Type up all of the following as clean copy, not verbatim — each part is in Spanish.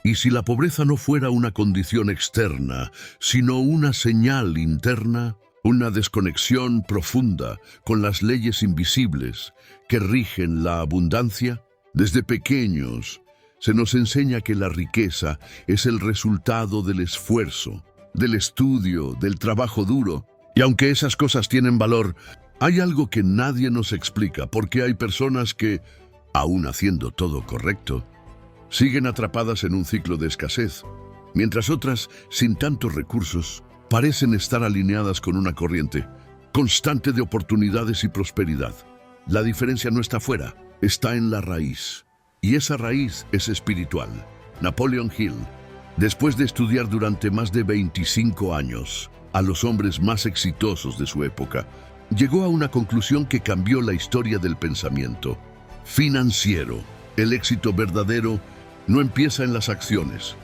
Y si la pobreza no fuera una condición externa, sino una señal interna, una desconexión profunda con las leyes invisibles que rigen la abundancia, desde pequeños se nos enseña que la riqueza es el resultado del esfuerzo, del estudio, del trabajo duro. Y aunque esas cosas tienen valor, hay algo que nadie nos explica, porque hay personas que, aún haciendo todo correcto, siguen atrapadas en un ciclo de escasez, mientras otras, sin tantos recursos, parecen estar alineadas con una corriente constante de oportunidades y prosperidad. La diferencia no está afuera, está en la raíz. Y esa raíz es espiritual. Napoleon Hill, después de estudiar durante más de 25 años a los hombres más exitosos de su época, llegó a una conclusión que cambió la historia del pensamiento financiero. El éxito verdadero no empieza en las acciones,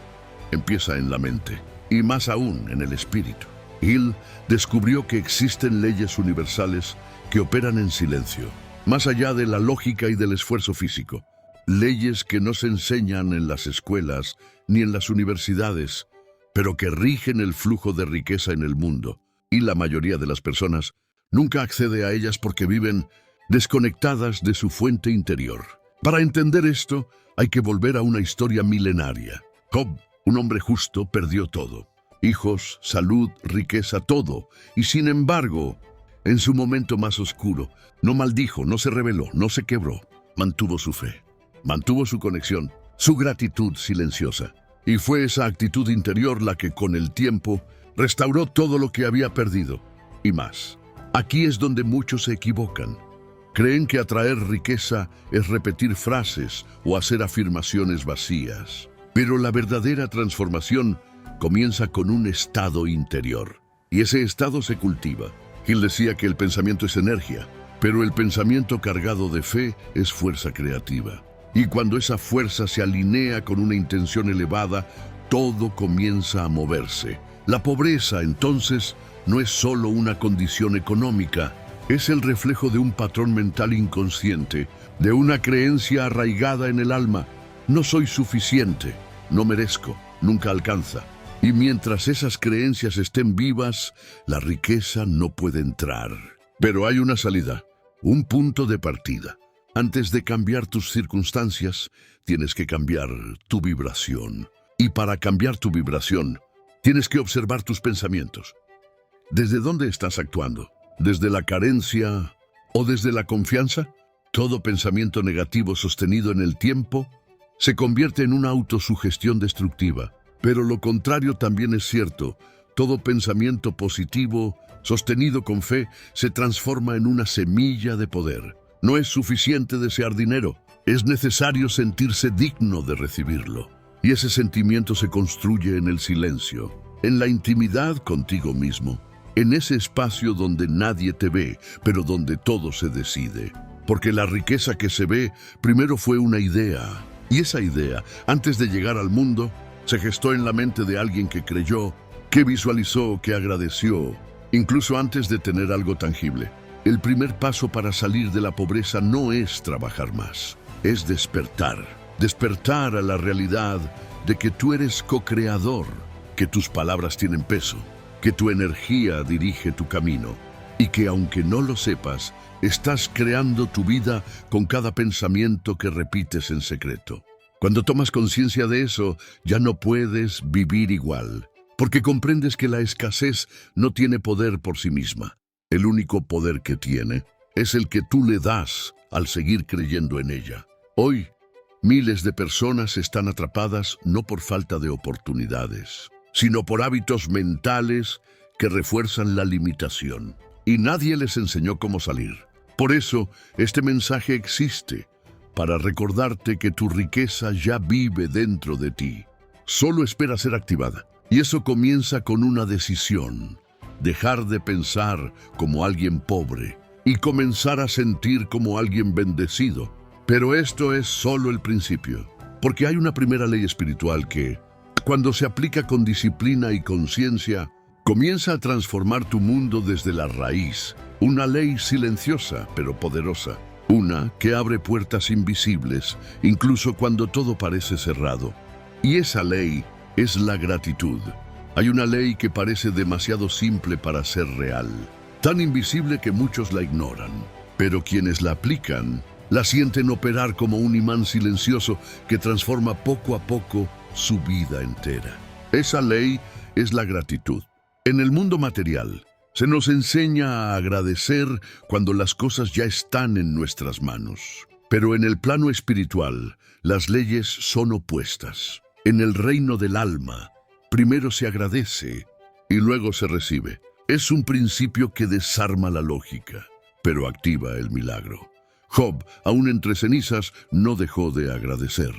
empieza en la mente, y más aún en el espíritu. Hill descubrió que existen leyes universales que operan en silencio, más allá de la lógica y del esfuerzo físico. Leyes que no se enseñan en las escuelas ni en las universidades, pero que rigen el flujo de riqueza en el mundo. Y la mayoría de las personas nunca accede a ellas porque viven desconectadas de su fuente interior. Para entender esto, hay que volver a una historia milenaria. Job, un hombre justo, perdió todo. Hijos, salud, riqueza, todo. Y sin embargo, en su momento más oscuro, no maldijo, no se rebeló, no se quebró. Mantuvo su fe, mantuvo su conexión, su gratitud silenciosa. Y fue esa actitud interior la que con el tiempo restauró todo lo que había perdido. Y más. Aquí es donde muchos se equivocan. Creen que atraer riqueza es repetir frases o hacer afirmaciones vacías. Pero la verdadera transformación comienza con un estado interior. Y ese estado se cultiva. Hill decía que el pensamiento es energía, pero el pensamiento cargado de fe es fuerza creativa. Y cuando esa fuerza se alinea con una intención elevada, todo comienza a moverse. La pobreza, entonces, no es solo una condición económica, es el reflejo de un patrón mental inconsciente, de una creencia arraigada en el alma. No soy suficiente, no merezco, nunca alcanza. Y mientras esas creencias estén vivas, la riqueza no puede entrar. Pero hay una salida, un punto de partida. Antes de cambiar tus circunstancias, tienes que cambiar tu vibración. Y para cambiar tu vibración, tienes que observar tus pensamientos. ¿Desde dónde estás actuando? ¿Desde la carencia o desde la confianza? Todo pensamiento negativo sostenido en el tiempo se convierte en una autosugestión destructiva. Pero lo contrario también es cierto. Todo pensamiento positivo, sostenido con fe, se transforma en una semilla de poder. No es suficiente desear dinero, es necesario sentirse digno de recibirlo. Y ese sentimiento se construye en el silencio, en la intimidad contigo mismo, en ese espacio donde nadie te ve, pero donde todo se decide. Porque la riqueza que se ve primero fue una idea, y esa idea, antes de llegar al mundo, se gestó en la mente de alguien que creyó, que visualizó, que agradeció, incluso antes de tener algo tangible. El primer paso para salir de la pobreza no es trabajar más, es despertar. Despertar a la realidad de que tú eres co-creador, que tus palabras tienen peso, que tu energía dirige tu camino y que aunque no lo sepas, estás creando tu vida con cada pensamiento que repites en secreto. Cuando tomas conciencia de eso, ya no puedes vivir igual, porque comprendes que la escasez no tiene poder por sí misma. El único poder que tiene es el que tú le das al seguir creyendo en ella. Hoy, miles de personas están atrapadas no por falta de oportunidades, sino por hábitos mentales que refuerzan la limitación. Y nadie les enseñó cómo salir. Por eso, este mensaje existe, para recordarte que tu riqueza ya vive dentro de ti. Solo espera ser activada. Y eso comienza con una decisión. Dejar de pensar como alguien pobre y comenzar a sentir como alguien bendecido. Pero esto es solo el principio, porque hay una primera ley espiritual que, cuando se aplica con disciplina y conciencia, comienza a transformar tu mundo desde la raíz. Una ley silenciosa pero poderosa. Una que abre puertas invisibles, incluso cuando todo parece cerrado. Y esa ley es la gratitud. Hay una ley que parece demasiado simple para ser real, tan invisible que muchos la ignoran, pero quienes la aplican la sienten operar como un imán silencioso que transforma poco a poco su vida entera. Esa ley es la gratitud. En el mundo material, se nos enseña a agradecer cuando las cosas ya están en nuestras manos. Pero en el plano espiritual, las leyes son opuestas. En el reino del alma, primero se agradece y luego se recibe. Es un principio que desarma la lógica, pero activa el milagro. Job, aún entre cenizas, no dejó de agradecer.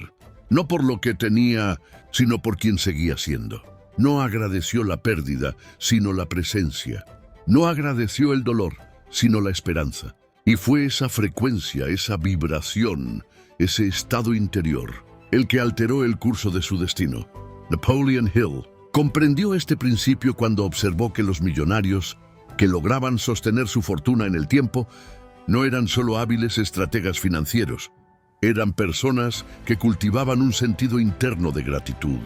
No por lo que tenía, sino por quien seguía siendo. No agradeció la pérdida, sino la presencia. No agradeció el dolor, sino la esperanza. Y fue esa frecuencia, esa vibración, ese estado interior, el que alteró el curso de su destino. Napoleon Hill comprendió este principio cuando observó que los millonarios que lograban sostener su fortuna en el tiempo no eran solo hábiles estrategas financieros, eran personas que cultivaban un sentido interno de gratitud.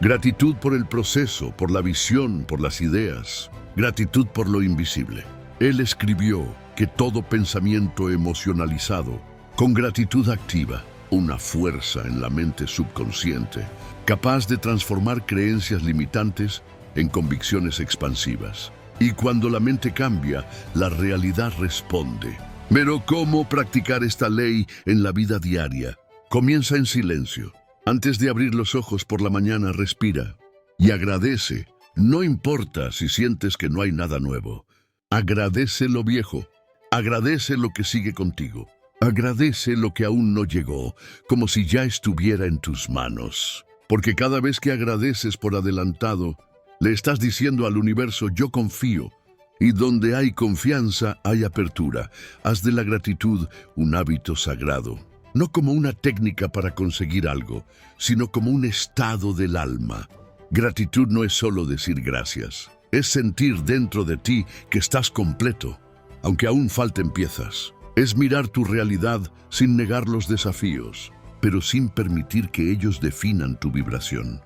Gratitud por el proceso, por la visión, por las ideas. Gratitud por lo invisible. Él escribió que todo pensamiento emocionalizado, con gratitud activa, una fuerza en la mente subconsciente, capaz de transformar creencias limitantes en convicciones expansivas. Y cuando la mente cambia, la realidad responde. Pero ¿cómo practicar esta ley en la vida diaria? Comienza en silencio. Antes de abrir los ojos por la mañana, respira y agradece. No importa si sientes que no hay nada nuevo. Agradece lo viejo. Agradece lo que sigue contigo. Agradece lo que aún no llegó, como si ya estuviera en tus manos. Porque cada vez que agradeces por adelantado, le estás diciendo al universo, yo confío. Y donde hay confianza, hay apertura. Haz de la gratitud un hábito sagrado. No como una técnica para conseguir algo, sino como un estado del alma. Gratitud no es solo decir gracias. Es sentir dentro de ti que estás completo, aunque aún falten piezas. Es mirar tu realidad sin negar los desafíos, pero sin permitir que ellos definan tu vibración.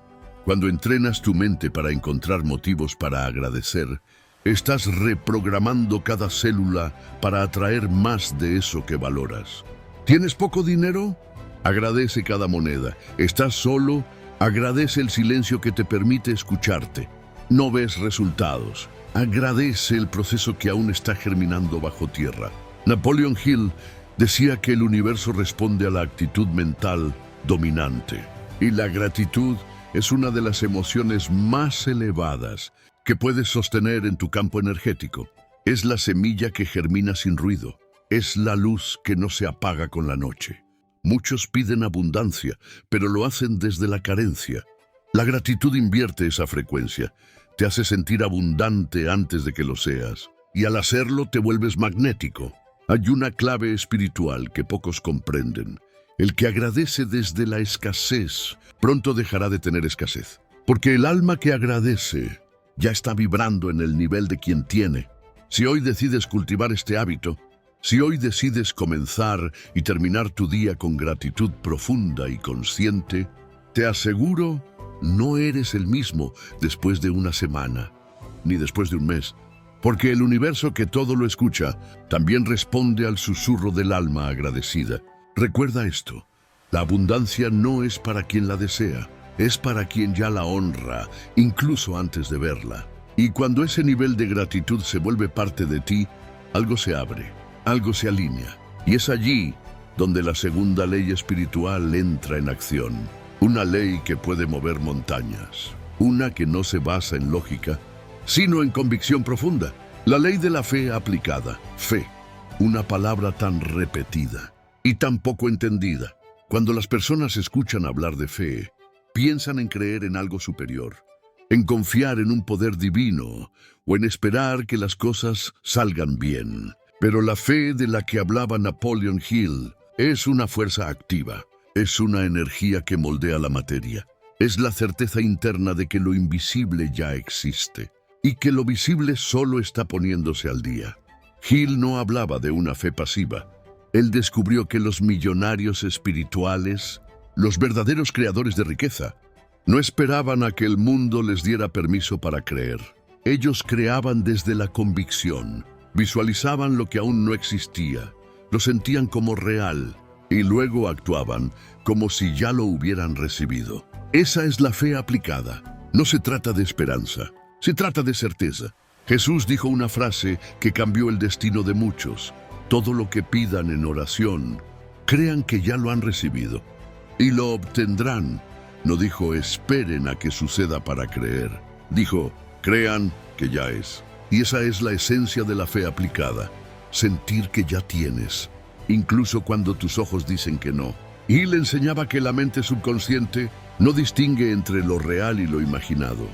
Cuando entrenas tu mente para encontrar motivos para agradecer, estás reprogramando cada célula para atraer más de eso que valoras. ¿Tienes poco dinero? Agradece cada moneda. ¿Estás solo? Agradece el silencio que te permite escucharte. ¿No ves resultados? Agradece el proceso que aún está germinando bajo tierra. Napoleon Hill decía que el universo responde a la actitud mental dominante. Y la gratitud es una de las emociones más elevadas que puedes sostener en tu campo energético. Es la semilla que germina sin ruido. Es la luz que no se apaga con la noche. Muchos piden abundancia, pero lo hacen desde la carencia. La gratitud invierte esa frecuencia. Te hace sentir abundante antes de que lo seas. Y al hacerlo te vuelves magnético. Hay una clave espiritual que pocos comprenden. El que agradece desde la escasez, pronto dejará de tener escasez. Porque el alma que agradece ya está vibrando en el nivel de quien tiene. Si hoy decides cultivar este hábito, si hoy decides comenzar y terminar tu día con gratitud profunda y consciente, te aseguro, no eres el mismo después de una semana, ni después de un mes, porque el universo que todo lo escucha también responde al susurro del alma agradecida. Recuerda esto, la abundancia no es para quien la desea, es para quien ya la honra, incluso antes de verla. Y cuando ese nivel de gratitud se vuelve parte de ti, algo se abre, algo se alinea. Y es allí donde la segunda ley espiritual entra en acción. Una ley que puede mover montañas. Una que no se basa en lógica, sino en convicción profunda. La ley de la fe aplicada. Fe, una palabra tan repetida y tan poco entendida. Cuando las personas escuchan hablar de fe, piensan en creer en algo superior, en confiar en un poder divino o en esperar que las cosas salgan bien. Pero la fe de la que hablaba Napoleon Hill es una fuerza activa, es una energía que moldea la materia, es la certeza interna de que lo invisible ya existe y que lo visible solo está poniéndose al día. Hill no hablaba de una fe pasiva. Él descubrió que los millonarios espirituales, los verdaderos creadores de riqueza, No esperaban a que el mundo les diera permiso para creer. Ellos creaban desde la convicción, visualizaban lo que aún no existía, lo sentían como real y luego actuaban como si ya lo hubieran recibido. Esa es la fe aplicada. No se trata de esperanza, se trata de certeza. Jesús dijo una frase que cambió el destino de muchos. Todo lo que pidan en oración, crean que ya lo han recibido y lo obtendrán. No dijo esperen a que suceda para creer. Dijo crean que ya es. Y esa es la esencia de la fe aplicada. Sentir que ya tienes, incluso cuando tus ojos dicen que no. Y le enseñaba que la mente subconsciente no distingue entre lo real y lo imaginado.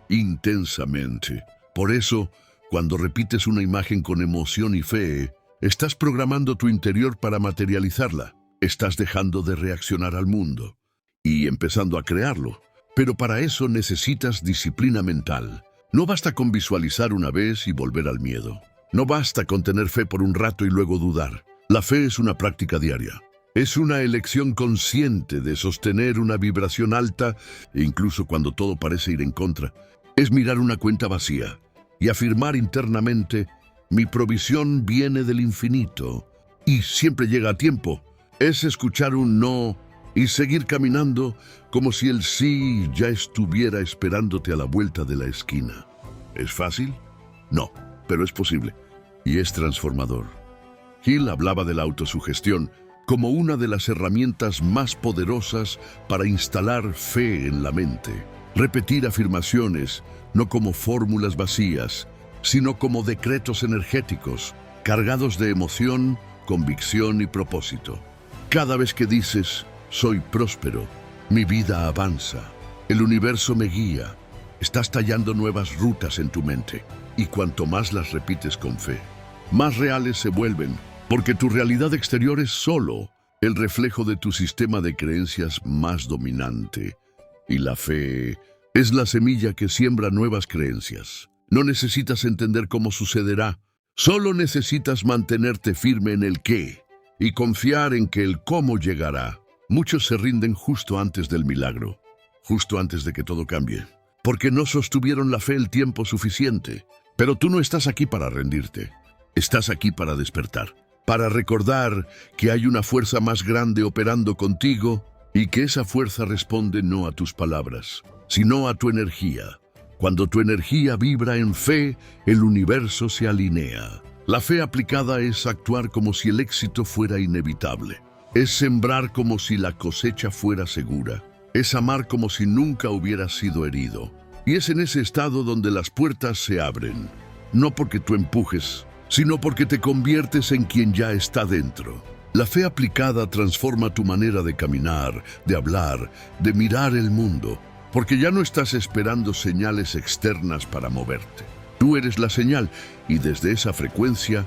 Intensamente. Por eso, cuando repites una imagen con emoción y fe, estás programando tu interior para materializarla. Estás dejando de reaccionar al mundo y empezando a crearlo. Pero para eso necesitas disciplina mental. No basta con visualizar una vez y volver al miedo. No basta con tener fe por un rato y luego dudar. La fe es una práctica diaria. Es una elección consciente de sostener una vibración alta, incluso cuando todo parece ir en contra. Es mirar una cuenta vacía y afirmar internamente, mi provisión viene del infinito y siempre llega a tiempo. Es escuchar un no y seguir caminando como si el sí ya estuviera esperándote a la vuelta de la esquina. ¿Es fácil? No, pero es posible y es transformador. Hill hablaba de la autosugestión como una de las herramientas más poderosas para instalar fe en la mente. Repetir afirmaciones, no como fórmulas vacías, sino como decretos energéticos, cargados de emoción, convicción y propósito. Cada vez que dices, soy próspero, mi vida avanza, el universo me guía, estás tallando nuevas rutas en tu mente, y cuanto más las repites con fe, más reales se vuelven, porque tu realidad exterior es solo el reflejo de tu sistema de creencias más dominante. Y la fe es la semilla que siembra nuevas creencias. No necesitas entender cómo sucederá, solo necesitas mantenerte firme en el qué y confiar en que el cómo llegará. Muchos se rinden justo antes del milagro, justo antes de que todo cambie, porque no sostuvieron la fe el tiempo suficiente. Pero tú no estás aquí para rendirte, estás aquí para despertar, para recordar que hay una fuerza más grande operando contigo y que esa fuerza responde no a tus palabras, sino a tu energía. Cuando tu energía vibra en fe, el universo se alinea. La fe aplicada es actuar como si el éxito fuera inevitable. Es sembrar como si la cosecha fuera segura. Es amar como si nunca hubieras sido herido. Y es en ese estado donde las puertas se abren. No porque tú empujes, sino porque te conviertes en quien ya está dentro. La fe aplicada transforma tu manera de caminar, de hablar, de mirar el mundo. Porque ya no estás esperando señales externas para moverte. Tú eres la señal y desde esa frecuencia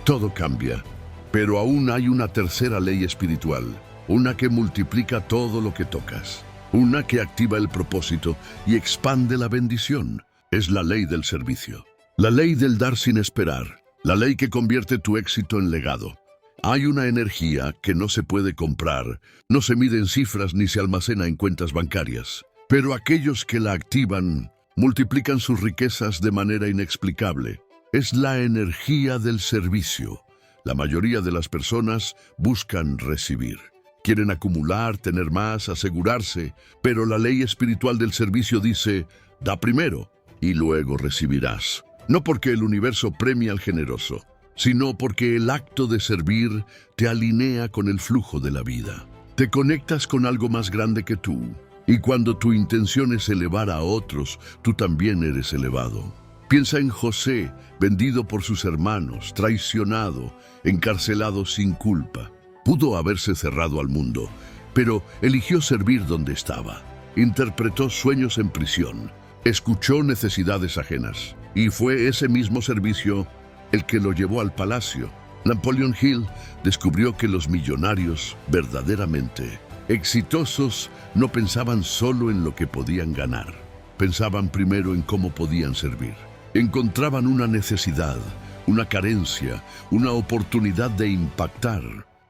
todo cambia. Pero aún hay una tercera ley espiritual, una que multiplica todo lo que tocas, una que activa el propósito y expande la bendición. Es la ley del servicio, la ley del dar sin esperar, la ley que convierte tu éxito en legado. Hay una energía que no se puede comprar, no se mide en cifras ni se almacena en cuentas bancarias. Pero aquellos que la activan multiplican sus riquezas de manera inexplicable. Es la energía del servicio. La mayoría de las personas buscan recibir. Quieren acumular, tener más, asegurarse, pero la ley espiritual del servicio dice, da primero y luego recibirás. No porque el universo premia al generoso, sino porque el acto de servir te alinea con el flujo de la vida. Te conectas con algo más grande que tú. Y cuando tu intención es elevar a otros, tú también eres elevado. Piensa en José, vendido por sus hermanos, traicionado, encarcelado sin culpa. Pudo haberse cerrado al mundo, pero eligió servir donde estaba. Interpretó sueños en prisión, escuchó necesidades ajenas, y fue ese mismo servicio el que lo llevó al palacio. Napoleon Hill descubrió que los millonarios verdaderamente exitosos no pensaban solo en lo que podían ganar. Pensaban primero en cómo podían servir. Encontraban una necesidad, una carencia, una oportunidad de impactar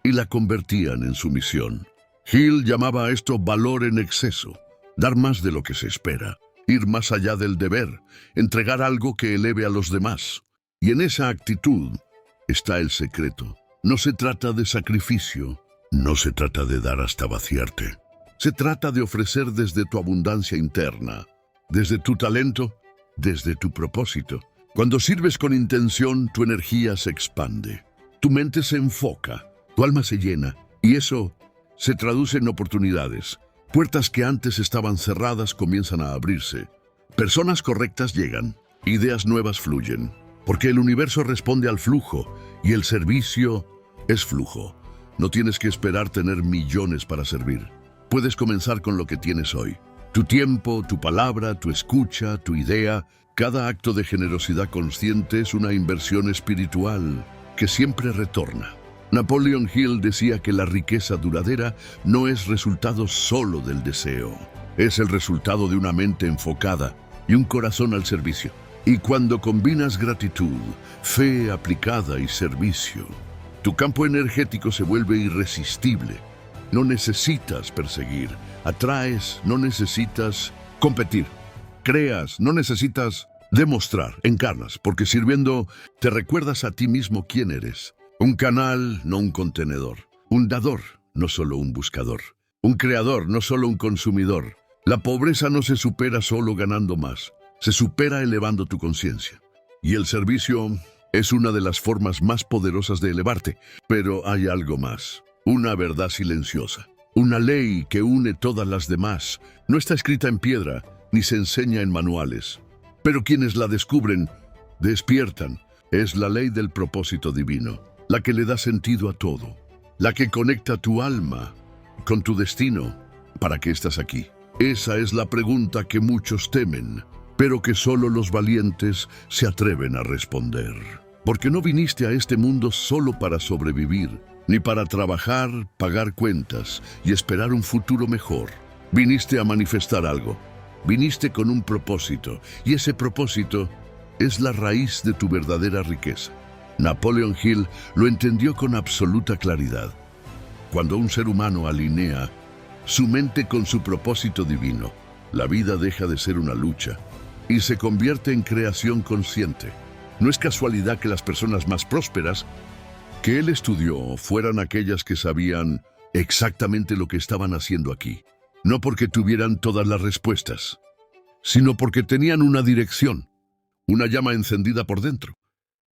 y la convertían en su misión. Hill llamaba a esto valor en exceso. dar más de lo que se espera, ir más allá del deber, entregar algo que eleve a los demás. Y en esa actitud está el secreto. No se trata de sacrificio, no se trata de dar hasta vaciarte. Se trata de ofrecer desde tu abundancia interna, desde tu talento, desde tu propósito. Cuando sirves con intención, tu energía se expande, tu mente se enfoca, tu alma se llena, y eso se traduce en oportunidades. Puertas que antes estaban cerradas comienzan a abrirse. Personas correctas llegan, ideas nuevas fluyen, porque el universo responde al flujo, y el servicio es flujo. No tienes que esperar tener millones para servir. Puedes comenzar con lo que tienes hoy. Tu tiempo, tu palabra, tu escucha, tu idea. Cada acto de generosidad consciente es una inversión espiritual que siempre retorna. Napoleon Hill decía que la riqueza duradera no es resultado solo del deseo. Es el resultado de una mente enfocada y un corazón al servicio. Y cuando combinas gratitud, fe aplicada y servicio, tu campo energético se vuelve irresistible. No necesitas perseguir, atraes, no necesitas competir. Creas, no necesitas demostrar, encarnas, porque sirviendo te recuerdas a ti mismo quién eres. Un canal, no un contenedor. Un dador, no solo un buscador. Un creador, no solo un consumidor. La pobreza no se supera solo ganando más, se supera elevando tu conciencia. Y el servicio es una de las formas más poderosas de elevarte, pero hay algo más. Una verdad silenciosa, una ley que une todas las demás. No está escrita en piedra, ni se enseña en manuales. Pero quienes la descubren, despiertan. Es la ley del propósito divino, la que le da sentido a todo, la que conecta tu alma con tu destino. ¿Para qué estás aquí? Esa es la pregunta que muchos temen, pero que solo los valientes se atreven a responder. Porque no viniste a este mundo solo para sobrevivir, ni para trabajar, pagar cuentas y esperar un futuro mejor. Viniste a manifestar algo. Viniste con un propósito, y ese propósito es la raíz de tu verdadera riqueza. Napoleon Hill lo entendió con absoluta claridad. Cuando un ser humano alinea su mente con su propósito divino, la vida deja de ser una lucha y se convierte en creación consciente. No es casualidad que las personas más prósperas que él estudió fueran aquellas que sabían exactamente lo que estaban haciendo aquí. No porque tuvieran todas las respuestas, sino porque tenían una dirección, una llama encendida por dentro.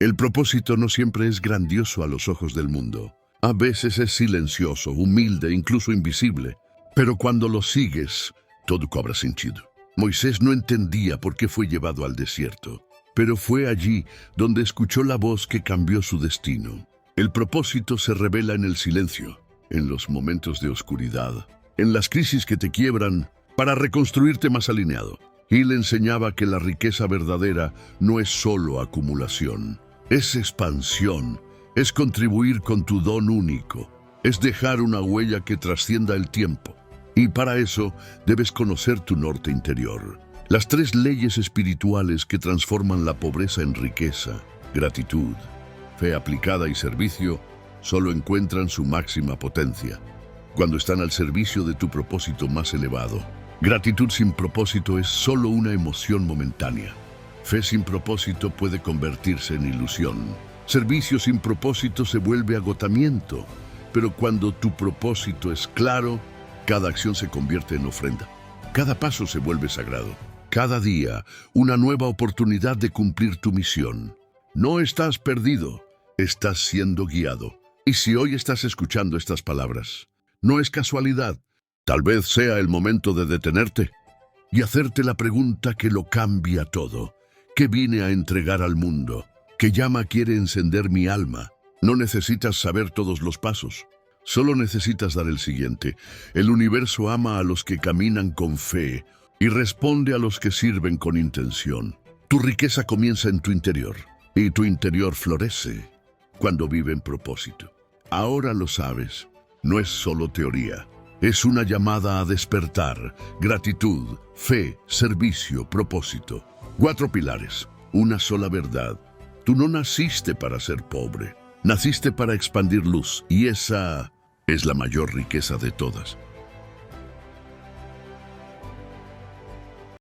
El propósito no siempre es grandioso a los ojos del mundo. A veces es silencioso, humilde, incluso invisible. Pero cuando lo sigues, todo cobra sentido. Moisés no entendía por qué fue llevado al desierto, pero fue allí donde escuchó la voz que cambió su destino. El propósito se revela en el silencio, en los momentos de oscuridad, en las crisis que te quiebran, para reconstruirte más alineado. Y le enseñaba que la riqueza verdadera no es solo acumulación, es expansión, es contribuir con tu don único, es dejar una huella que trascienda el tiempo. Y para eso debes conocer tu norte interior. Las 3 leyes espirituales que transforman la pobreza en riqueza, gratitud, fe aplicada y servicio, solo encuentran su máxima potencia cuando están al servicio de tu propósito más elevado. Gratitud sin propósito es solo una emoción momentánea. Fe sin propósito puede convertirse en ilusión. Servicio sin propósito se vuelve agotamiento. Pero cuando tu propósito es claro, cada acción se convierte en ofrenda. Cada paso se vuelve sagrado. Cada día, una nueva oportunidad de cumplir tu misión. No estás perdido, estás siendo guiado. Y si hoy estás escuchando estas palabras, no es casualidad. Tal vez sea el momento de detenerte y hacerte la pregunta que lo cambia todo. ¿Qué vine a entregar al mundo? ¿Qué llama quiere encender mi alma? No necesitas saber todos los pasos. Solo necesitas dar el siguiente. El universo ama a los que caminan con fe y responde a los que sirven con intención. Tu riqueza comienza en tu interior y tu interior florece cuando vive en propósito. Ahora lo sabes. No es solo teoría. Es una llamada a despertar. Gratitud, fe, servicio, propósito. 4 pilares. Una sola verdad. Tú no naciste para ser pobre. Naciste para expandir luz. Y esa es la mayor riqueza de todas.